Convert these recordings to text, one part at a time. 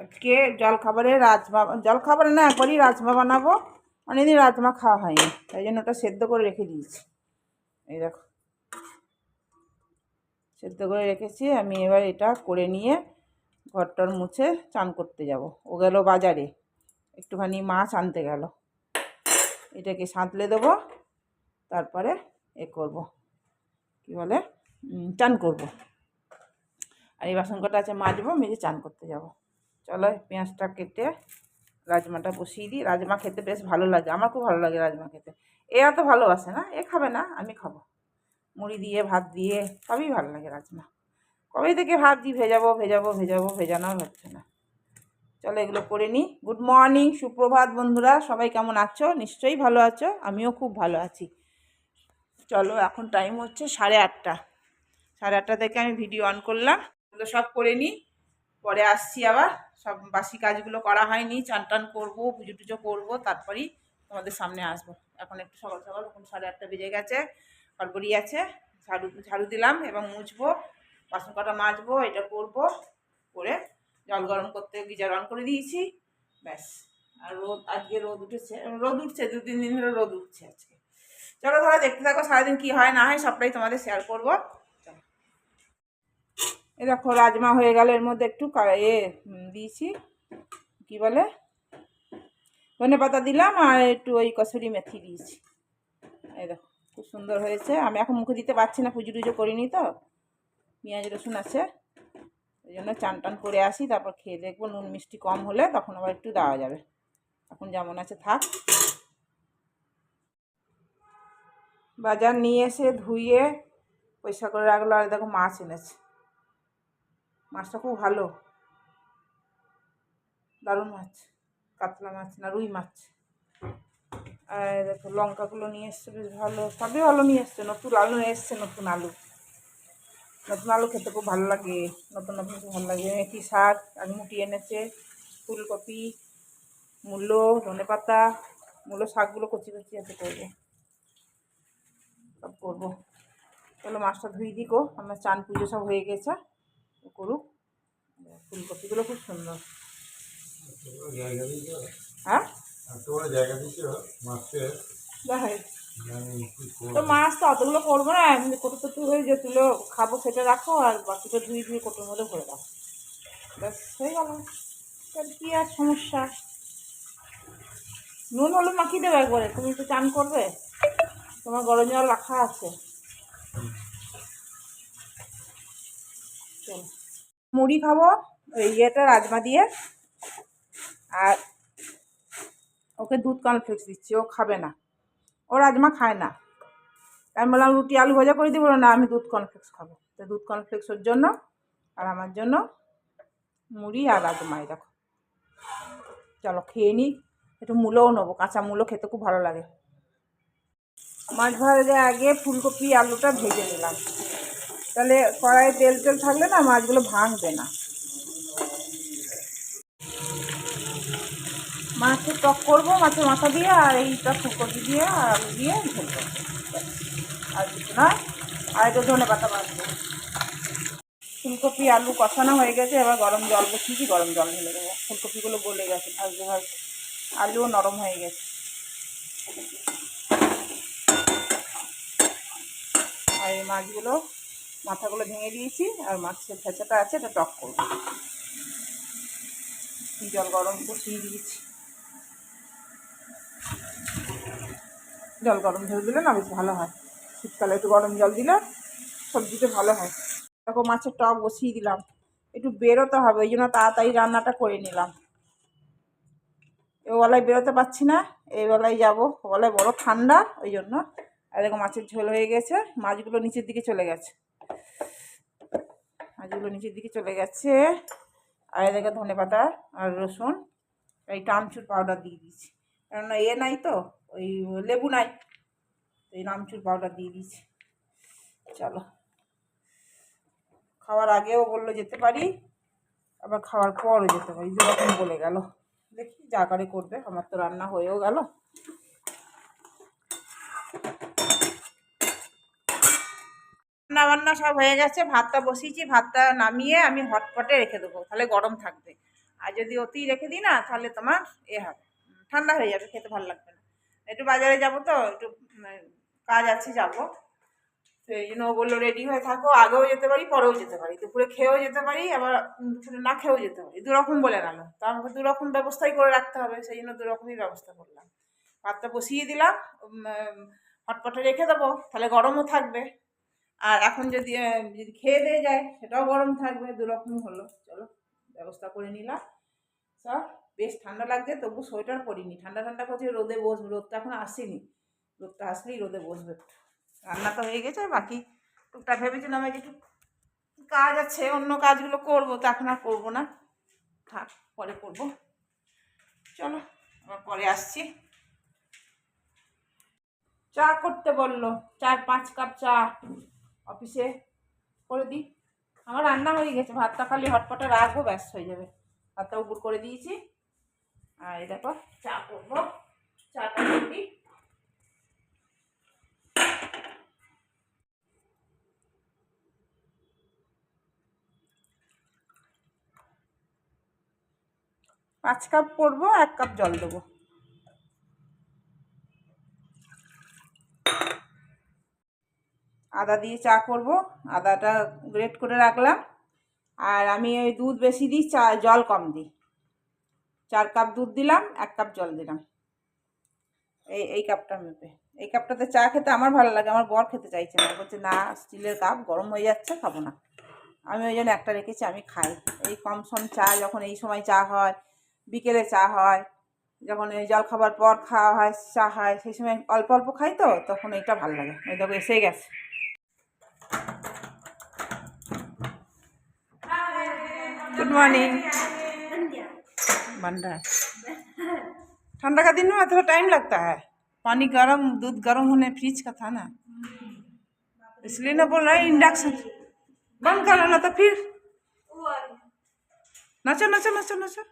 আজকে জলখাবারে রাজমা, জলখাবারে না একবারই রাজমা বানাবো। অনেকদিন রাজমা খাওয়া হয়নি, তাই জন্য ওটা সেদ্ধ করে রেখে দিয়েছি। এই দেখো সেদ্ধ করে রেখেছি। আমি এবার এটা করে নিয়ে ঘরটার মুছে চান করতে যাব। ও গেল বাজারে, একটুখানি মাছ আনতে গেল। এটাকে সাঁতলে দেবো, তারপরে করব কি বলে চান করব। আর এই বাসন কটা আছে মাজবো, মেজে চান করতে যাব। চলো পেঁয়াজটা কেটে রাজমাটা বসিয়ে দিই। রাজমা খেতে বেশ ভালো লাগে, আমার খুব ভালো লাগে রাজমা খেতে। এরা তো ভালোবাসে না, এ খাবে না, আমি খাবো। মুড়ি দিয়ে ভাত দিয়ে সবই ভালো লাগে রাজমা। কবে থেকে ভাবছি ভেজানো হচ্ছে না। চলো এগুলো করে নিই। গুড মর্নিং, সুপ্রভাত বন্ধুরা, সবাই কেমন আছো? নিশ্চয়ই ভালো আছো, আমিও খুব ভালো আছি। চলো এখন টাইম হচ্ছে 8:30। 8:30 থেকে আমি ভিডিও অন করলাম। এগুলো সব করে নিই, পরে আসছি আবার। সব বাসি কাজগুলো করা হয়নি, চান টান করবো, পুজো টুজো করবো, তারপরেই তোমাদের সামনে আসবো। এখন একটু সকাল সকাল, এখন 8:30 বেজে গেছে, গড়বড়ি আছে। ঝাড়ু দিলাম এবং মুছবো, বাসন কটা মাজবো, এটা করবো। করে জল গরম করতে গিজার অন করে দিয়েছি, ব্যাস। আর আজকে রোদ উঠেছে, রোদ উঠছে 2-3 দিন ধরে রোদ উঠছে আজকে। চলো ধরো দেখতে থাকো, সারাদিন কী হয় না হয় সবটাই তোমাদের শেয়ার করবো। এ দেখো রাজমা হয়ে গেল, এর মধ্যে একটু দিয়েছি কি বলে ধনেপাতা দিলাম, আর একটু ওই কসুরি মেথি দিয়েছি। এই দেখো খুব সুন্দর হয়েছে। আমি এখন মুখে দিতে পারছি না, পুজো টুজো করিনি তো, পেঁয়াজ রসুন আছে, ওই জন্য চান টান করে আসি, তারপর খেয়ে দেখবো। নুন মিষ্টি কম হলে তখন আবার একটু দেওয়া যাবে, এখন যেমন আছে থাক। বাজার নিয়ে এসে ধুয়ে পয়সা করে রাখলো। আর দেখো মাছ এনেছে, মাছটা খুব ভালো, দারুণ মাছ, কাতলা মাছ না রুই মাছ। আর দেখো লঙ্কাগুলো নিয়ে এসছে বেশ ভালো, সবই ভালো নিয়ে এসছে। নতুন আলু নিয়ে এসছে, নতুন আলু খেতে খুব ভালো লাগে, নতুন খুব ভালো লাগে। মেথি শাক আর মুটি এনেছে, ফুলকপি, মূলো, ধনেপাতা, মূলো শাকগুলো কচি কচি আছে, করবো, সব করবো। চলো মাছটা ধুই দিই গো, আমার চান পুজো সব হয়ে গেছে, করুক। ফুলকপিগুলো খুব সুন্দর। হ্যাঁ দেখাই তো, মাছ তো অতগুলো করবো না, এমনি কটু হয়ে যেগুলো খাবো সেটা রাখো, আর বাকিটা ধুয়ে কোটোর মধ্যে ভরে রাখো, ব্যাস হয়ে গেল। কী আর সমস্যা। নুন হলুদ মাখিয়ে দেবে একবারে, তুমি তো চান করবে, তোমার গরম জল রাখা আছে। চলো মুড়ি খাবো ওই রাজমা দিয়ে, আর ওকে দুধ কর্নফ্লেক্স দিচ্ছি, ও খাবে না, ও রাজমা খায় না। আমি বললাম রুটি আলু ভাজা করে দিব, না আমি দুধ কর্নফ্লেক্স খাবো। তো দুধ কর্নফ্লেক্স ওর জন্য, আর আমার জন্য মুড়ি আর রাজমাই। দেখো চলো খেয়ে নিই। একটু মূলোও নেবো, কাঁচা মূলো খেতে খুব ভালো লাগে। মাছ ভাজার আগে ফুলকপি আলুটা ভেজে নিলাম, তাহলে কড়াইয়ে তেল থাকলে না মাছগুলো ভাঙবে না। মাছের টক করবো, মাছের মাথা দিয়ে, আর এইটা ফুলকপি দিয়ে আর আলু দিয়ে ঝোল করবো, আর কিছু না। আর একটু ধনেপাতা বাঁচবো। ফুলকপি আলু কষানো হয়ে গেছে, এবার গরম জল বসিয়েছি, গরম জল ঢেলে দেবো। ফুলকপিগুলো গলে গেছে, ভাজতে আলুও নরম হয়ে গেছে। আর এই মাছগুলো মাথাগুলো ভেঙে দিয়েছি, আর মাছের ফেঁচাটা আছে, এটা টক করবো। জল গরম বসিয়ে দিয়েছি, জল গরম ধরে দিলে না বেশ ভালো হয়। শীতকালে একটু গরম জল দিলে সবজিতে ভালো হয়। দেখো মাছের টক বসিয়ে দিলাম, একটু বেরোতে হবে, ওই জন্য তাড়াতাড়ি রান্নাটা করে নিলাম। বেলায় বেরোতে পারছি না, এই বেলায় যাবো, বেলায় বড় ঠান্ডা, ওই জন্য। আর দেখো মাছের ঝোল হয়ে গেছে, মাছগুলো নিচের দিকে চলে গেছে, আর এদিকে ধনেপাতা আর রসুন, এই আমচুর পাউডার দিয়ে দিয়েছি, কেননা নাই তো, ওই লেবু নাই, এই আমচুর পাউডার দিয়ে দিয়েছি। চলো খাওয়ার আগেও বললো যেতে পারি, আবার খাওয়ার পরও যেতে পারি, যেরকম বলে গেল। দেখি যা করে করবে, আমার তো রান্না হয়েও গেল। রান্না বান্না সব হয়ে গেছে, ভাতটা বসিয়েছি, ভাতটা নামিয়ে আমি হটপটে রেখে দেবো, তাহলে গরম থাকবে। আর যদি অতি রেখে দিই না তাহলে তোমার হবে, ঠান্ডা হয়ে যাবে, খেতে ভালো লাগবে না। একটু বাজারে যাব তো, একটু কাজ আছে যাব, সেই জন্য ও বললো রেডি হয়ে থাকো, আগেও যেতে পারি পরেও যেতে পারি, দুপুরে খেয়েও যেতে পারি আবার দুপুরে না খেয়েও যেতে পারি, দুরকম বলে গেল। তো আমাকে দুরকম ব্যবস্থাই করে রাখতে হবে, সেই জন্য দুরকমই ব্যবস্থা করলাম। ভাতটা বসিয়ে দিলাম, হটপটে রেখে দেবো, তাহলে গরমও থাকবে। আর এখন যদি যদি খেয়ে দিয়ে যায় সেটাও গরম থাকবে, দুরকমই হলো। চলো ব্যবস্থা করে নিলাম সব। বেশ ঠান্ডা লাগছে, তবু সোয়েটার পরিনি, ঠান্ডা ঠান্ডা করছে, রোদে বসবো, রোদটা এখন আসেনি, রোদটা আসলেই রোদে বসবে। রান্না তো হয়ে গেছে, বাকি টুকটা ভেবেছিলাম আমার যেটু কাজ আছে অন্য কাজগুলো করবো, তো এখন আর করবো না, থাক পরে করবো। চলো আবার পরে আসছি। চা করতে বললো, 4-5 কাপ চা অফিসে করে দিই। আমার রান্না হয়ে গেছে, ভাতটা খালি হটপটে রাখবো, ব্যাস হয়ে যাবে। ভাতটা উপর করে দিয়েছি, আর এই দেখো চা করবো, চাটা করে দিই। পাঁচ কাপ করবো, 1 কাপ জল দেবো। আদা দিয়ে চা করব, আদাটা গ্রেট করে রাখলাম। আর আমি ওই দুধ বেশি দিই, চা জল কম দিই। 4 কাপ দুধ দিলাম, 1 কাপ জল দিলাম, এই কাপটা মেপে। এই কাপটাতে চা খেতে আমার ভালো লাগে, আমার বর খেতে চাইছে না, বলছে না স্টিলের কাপ গরম হয়ে যাচ্ছে, খাবো না। আমি ওই জন্য একটা রেখেছি, আমি খাই। এই কম সম চা যখন এই সময় চা হয়, বিকেলে চা হয়, যখন এই জল খাবার পর খাওয়া হয় চা হয়, সেই সময় অল্প অল্প খাই, তো তখন এইটা ভালো লাগে। ওই দেখো এসে গেছে। Good morning. बन रहा है, ठंडा का दिन में थोड़ा टाइम लगता है, पानी गर्म, दूध गर्म होने फ्रिज का था ना, इसलिए ना बोल रहा है इंडक्शन बंद कर लो, तो फिर नाचो नाचो नाचो नाचो।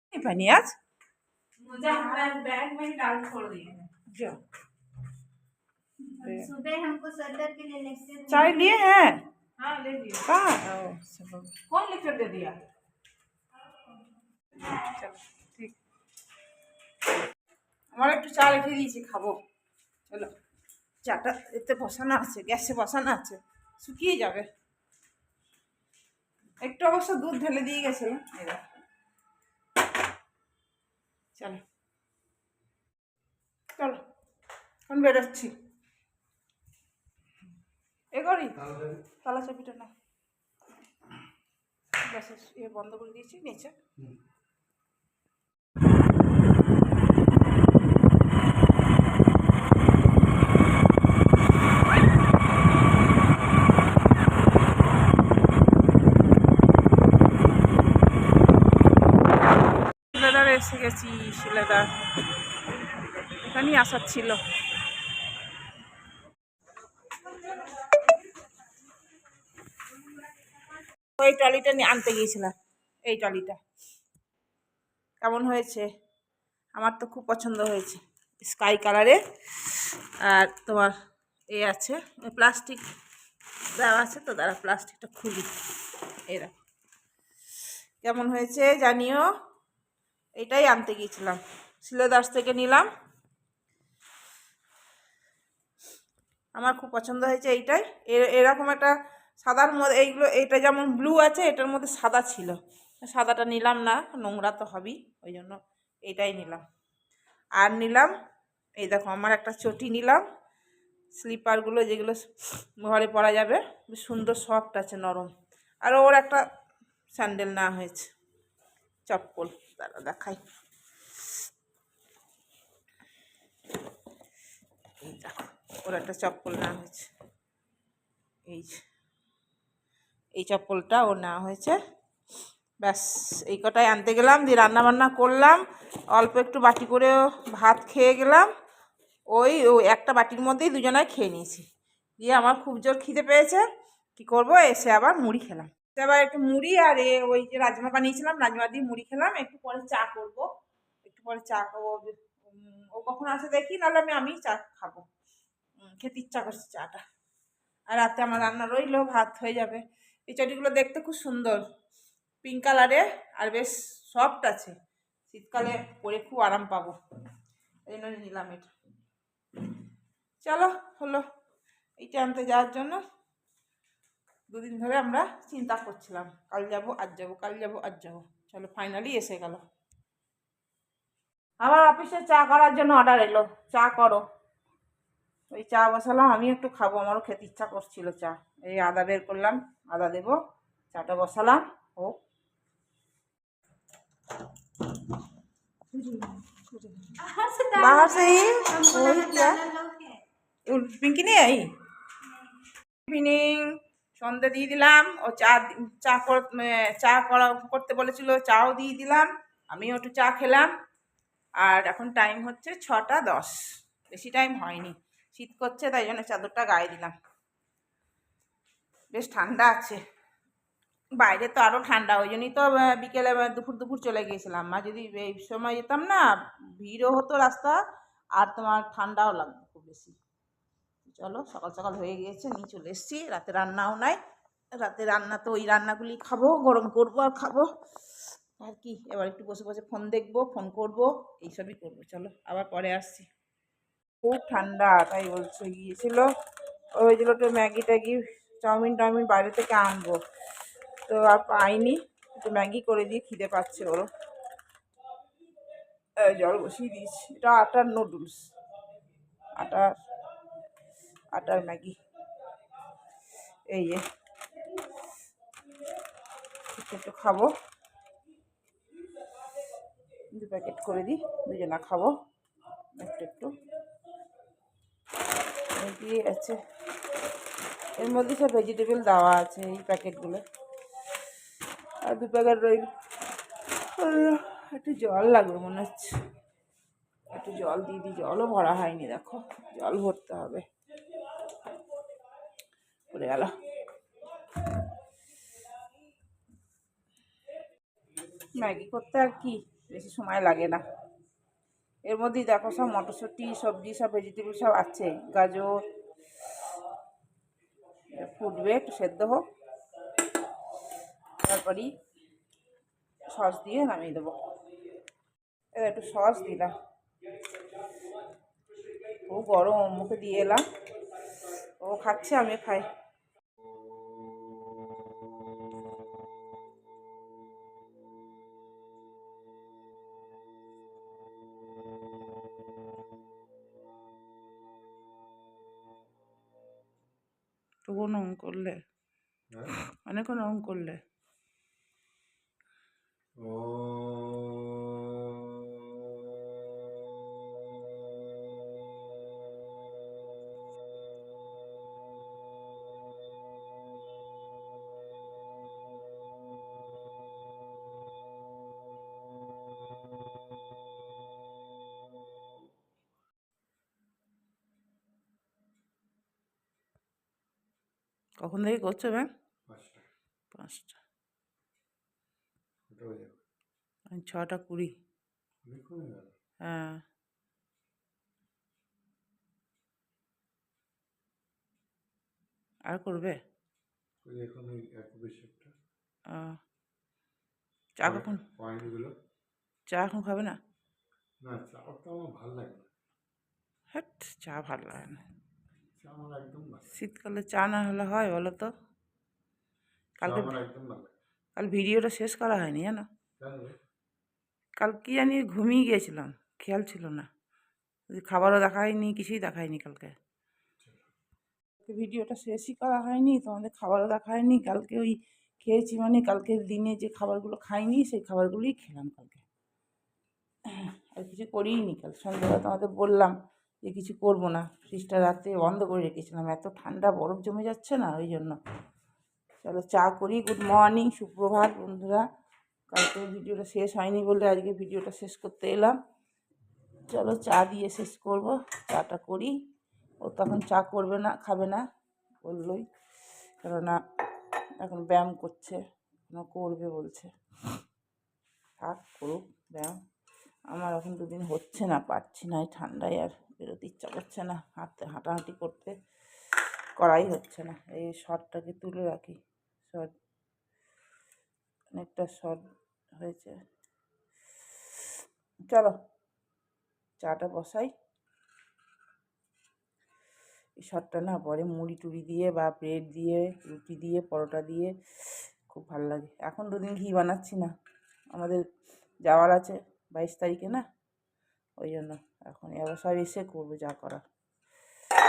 नहीं पानी आज मुझे बैग में ही डाल छोड़ दिए जो सुबह हमको सदर के लिए लेक्चर चाय लिए हैं। हाँ ले लिए। कहाँ कौन लेक्चर दे दिया? चलो ठीक, আমার একটু চা রেখে দিয়েছি, খাবো। চলো চাটা এতে বসানো আছে, গ্যাসে বসানো আছে, শুকিয়ে যাবে। একটু অবশ্য দুধ ঢেলে দিয়ে গেছিলাম। চলো চলো এখন বেরোচ্ছি। এ করি তালা চাবিটা না, গ্যাসের ইয়ে বন্ধ করে দিয়েছি নিচে। শিলেদার এসে গেছি, শিলেদার এখানেই আসার ছিল। ওই ট্রলিটা নিয়ে আনতে গিয়েছিলাম, এই ট্রলিটা কেমন হয়েছে? আমার তো খুব পছন্দ হয়েছে, স্কাই কালারের। আর তোমার এ আছে প্লাস্টিক দেওয়া আছে, তো দাঁড়া প্লাস্টিকটা খুলি, এরা কেমন হয়েছে জানিও। এটাই আনতে গিয়েছিলাম, শিলেদার থেকে নিলাম, আমার খুব পছন্দ হয়েছে এইটাই। এরকম একটা সাদার মধ্যে, এইগুলো এটা যেমন ব্লু আছে, এটার মধ্যে সাদা ছিল, সাদাটা নিলাম না, নোংরা তো হবেই, ওই জন্য এইটাই নিলাম। আর নিলাম এই দেখো আমার একটা চটি নিলাম, স্লিপারগুলো যেগুলো ঘরে পরা যাবে, বেশ সুন্দর সফট আছে, নরম। আর ওর একটা স্যান্ডেল নেওয়া হয়েছে, চপ্পল, দাঁড়া দেখাই। এই দেখো ওর একটা চপ্পল নেওয়া হয়েছে, এই চপ্পলটা ওর নেওয়া হয়েছে। ব্যাস এই কটাই আনতে গেলাম, দিয়ে রান্নাবান্না করলাম, অল্প একটু বাটি করে ভাত খেয়ে গেলাম। ওই একটা বাটির মধ্যেই দুজনায় খেয়ে নিয়েছি। দিয়ে আমার খুব জোর খিদে পেয়েছে, কি করব, এসে আবার মুড়ি খেলাম। আবার একটু মুড়ি আর ওই যে রাজমা বানিয়েছিলাম, রাজমা দিয়ে মুড়ি খেলাম। একটু পরে চা করব, একটু পরে চা খাবো। ও কখন আসে দেখি, নাহলে আমি চা খাবো, খেতে ইচ্ছা করছে চাটা। আর রাতে আমার রান্না রইলো, ভাত হয়ে যাবে। এই চটিগুলো দেখতে খুব সুন্দর, পিঙ্ক কালারে, আর বেশ সফট আছে, শীতকালে পরে খুব আরাম পাবো, এই জন্য নিলাম এটা। চলো হলো, এইটা আনতে যাওয়ার জন্য দুদিন ধরে আমরা চিন্তা করছিলাম, কাল যাবো আজ যাবো, কাল যাবো আজ যাবো, চলো ফাইনালি এসে গেল। আবার অফিসে চা করার জন্য অর্ডার এলো, চা করো। ওই চা বসালাম, আমি একটু খাবো, আমারও খেতে ইচ্ছা করছিল চা। এই আদা বের করলাম, আদা দেবো, চাটা বসালাম হোক। बाहर से ही वही क्या পিঙ্কি নেই এই ইভিনিং সন্ধ্যে দিয়ে দিলাম, ও চা করতে বলেছিল, চাও দিয়ে দিলাম, আমিও একটু চা খেলাম। আর এখন টাইম হচ্ছে 6টা 10, বেশি টাইম হয়নি, শীত করছে তাই জন্য চাদরটা গায়ে দিলাম। বেশ ঠান্ডা আছে, বাইরে তো আরও ঠান্ডা, ওই জন্যই তো বিকেলে দুপুর চলে গিয়েছিলাম। আর যদি এই সময় যেতাম না, ভিড়ও হতো রাস্তা, আর তোমার ঠান্ডাও লাগতো খুব বেশি। চলো সকাল সকাল হয়ে গিয়েছে, নিয়ে চলে এসেছি, রাতে রান্নাও নাই, রাতে রান্না তো ওই রান্নাগুলি খাবো, গরম করবো আর খাবো আর কি। এবার একটু বসে বসে ফোন দেখবো, ফোন করবো, এইসবই করবো। চলো আবার পরে আসছি। খুব ঠান্ডা তাই বলছে, গিয়েছিল ওই জন্য একটু ম্যাগি ট্যাগি চাউমিন টাউমিন বাইরে থেকে আনবো, তো আর পাইনি, একটু ম্যাগি করে দিয়ে খিদে পাচ্ছে ওরও। জল বসিয়ে দিয়েছি, এটা আটার নুডলস, আটার ম্যাগি। এই যে একটু খাবো, 2 প্যাকেট করে দিই, দুজনা খাবো একটু। দিয়ে আছে এর মধ্যে সব ভেজিটেবল দেওয়া আছে এই প্যাকেটগুলো, আর 2 প্যাকেট রইল। একটু জল লাগবে মনে হচ্ছে, একটু জল দিয়ে দিই, জলও ভরা হয়নি, দেখো জল ভরতে হবে, পড়ে গেল। ম্যাগি করতে আর কি বেশি সময় লাগে না, এর মধ্যেই দেখো সব মটরশুঁটি সবজি সব ভেজিটেবল সব আছে, গাজর ফুটবে, একটু সেদ্ধ হোক, তারপরই সস দিয়ে নামিয়ে দেবো। এবার একটু সস দিলাম, ও গরম, মুখে দিয়ে এলাম, ও খাচ্ছে আমি খাই। তবুও নম করলে, অনেকক্ষণ নম করলে। কখন থেকে করছো ম্যাম? 5টা, আমি 6টা 20। হ্যাঁ, আর করবে? চা কখন, চা এখন খাবে না? হ্যাট, চা ভালো লাগে না, শীতকালে চা না হলে হয় বলো তো? কাল ভিডিওটা শেষ করা হয়নি জানো, কাল কি জানি ঘুমিয়ে গিয়েছিলাম, খেয়াল ছিল না, খাবারও দেখায়নি, কিছুই দেখায়নি কালকে, ভিডিওটা শেষই করা হয়নি, তোমাদের খাবারও দেখায়নি। কালকে ওই খেয়েছি মানে কালকের দিনে যে খাবারগুলো খাইনি সেই খাবারগুলোই খেলাম কালকে, আর কিছু করিই নি। কাল সন্ধ্যাবেলা তোমাদের বললাম যে কিছু করবো না, ফ্রিজটা রাতে বন্ধ করে রেখেছিলাম, এত ঠান্ডা বরফ জমে যাচ্ছে না ওই জন্য। চলো চা করি। গুড মর্নিং, সুপ্রভাত বন্ধুরা, কালকে ভিডিওটা শেষ হয়নি বলে আজকে ভিডিওটা শেষ করতে এলাম। চলো চা দিয়ে শেষ করব, চাটা করি। ও তখন চা করবে না, খাবে না বললোই, কেননা এখন ব্যায়াম করছে, করবে বলছে, থাক করুক ব্যায়াম, আমার এখন 2 দিন হচ্ছে না, পারছি না, এই ঠান্ডায় আর বেরোতে ইচ্ছা করছে না, হাঁটাহাঁটি করাই হচ্ছে না। এই শর্টটাকে তুলে রাখি, শর্ট, অনেকটা শর্ট হয়েছে। চলো চাটা বসাই। এই শর্টটা না পরে মুড়ি টুড়ি দিয়ে বা ব্রেড দিয়ে, রুটি দিয়ে, পরোটা দিয়ে খুব ভালো লাগে। এখন দুদিন ঘি বানাচ্ছি না, আমাদের যাওয়ার আছে 22 তারিখে না, ওই জন্য এখন আবার সব এসে করবো যা করার।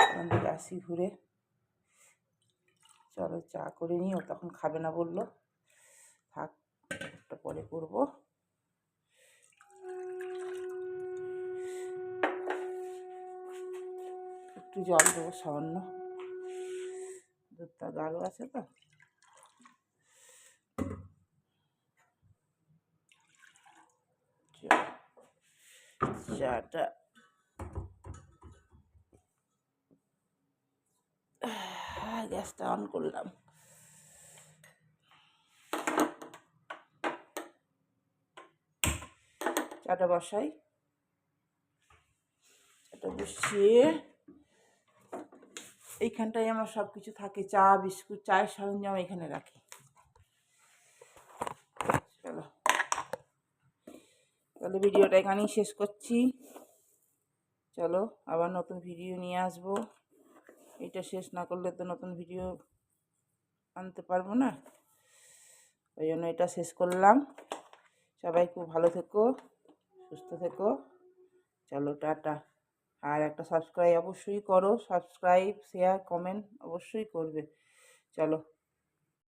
ওখান থেকে আসি ঘুরে। চলো চা করে নিই, ও তখন খাবে না বললো, থাক একটা পরে করবো। একটু জল দেবো সামান্য, দুধটা গাঢ় আছে তো। চাটা গ্যাসটা অন করলাম। চাটা বসাই। চাটা বসিয়ে এইখানটায় আমার সব কিছু থাকে, চা বিস্কুট, চায়ের সরঞ্জাম এখানে রাখি। চলো তাহলে ভিডিওটা এখানেই শেষ করছি। চলো আবার নতুন ভিডিও নিয়ে আসবো। এটা শেষ না করলে তো নতুন ভিডিও আনতে পারবো না, ওই জন্য এটা শেষ করলাম। সবাই খুব ভালো থেকো, সুস্থ থেকো। চলো টাটা। আর একটা সাবস্ক্রাইব অবশ্যই করো, সাবস্ক্রাইব, শেয়ার, কমেন্ট অবশ্যই করবে। চলো।